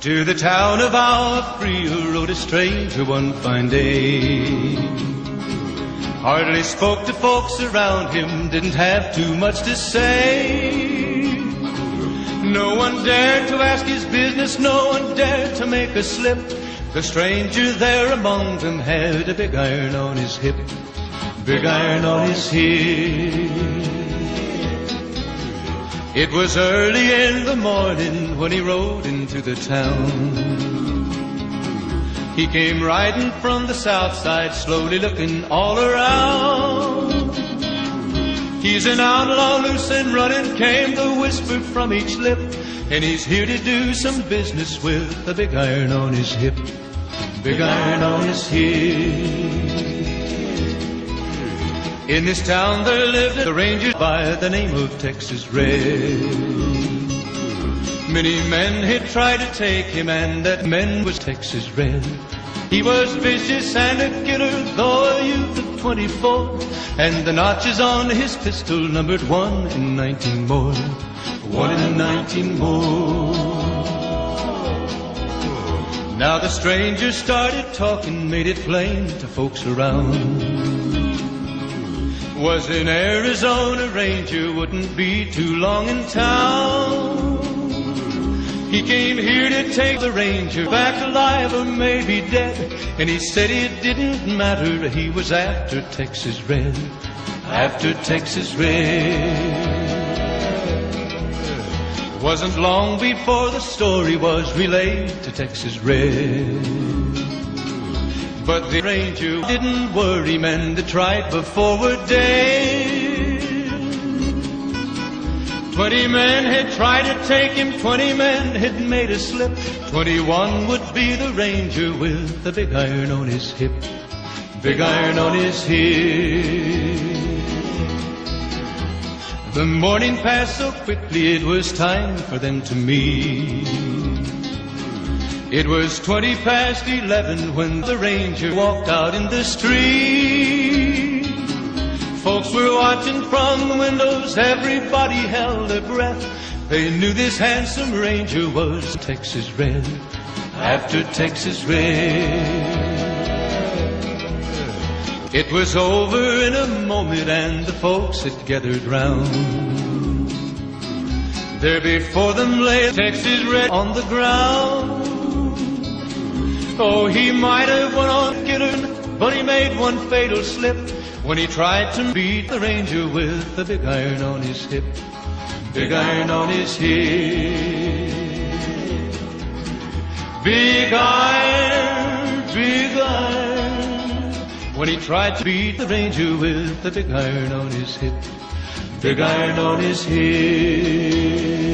To the town of Agua Fria rode a stranger one fine day. Hardly spoke to folks around him, didn't have too much to say. No one dared to ask his business, no one dared to make a slip. The stranger there among them had a big iron on his hip, big iron on his hip. It was early in the morning when he rode into the town. He came riding from the south side, slowly looking all around. He's an outlaw, loose and running, came the whisper from each lip, and he's here to do some business with a big iron on his hip, big iron on his hip. In this town there lived a ranger by the name of Texas Red. Many men had tried to take him, and that man was Texas Red. He was vicious and a killer, though a youth of 24, and the notches on his pistol numbered 1 in 19 more, 1 in 19 more. Now the stranger started talking, made it plain to folks around. Was an Arizona ranger, wouldn't be too long in town. He came here to take the ranger back alive or maybe dead, and he said it didn't matter, he was after Texas Red, after Texas Red. Wasn't long before the story was relayed to Texas Red. But the ranger didn't worry, men that tried before were dead. 20 men had tried to take him, 20 men had made a slip. 21 would be the ranger with the big iron on his hip, big iron on his hip. The morning passed so quickly, it was time for them to meet. It was 20 past 11 when the ranger walked out in the street. Folks were watching from the windows, everybody held their breath. They knew this handsome ranger was Texas Red, after Texas Red. It was over in a moment and the folks had gathered round. There before them lay Texas Red on the ground. Oh, he might have went on killing, but he made one fatal slip when he tried to beat the ranger with the big iron on his hip, big iron on his hip. Big iron, when he tried to beat the ranger with the big iron on his hip, big iron on his hip.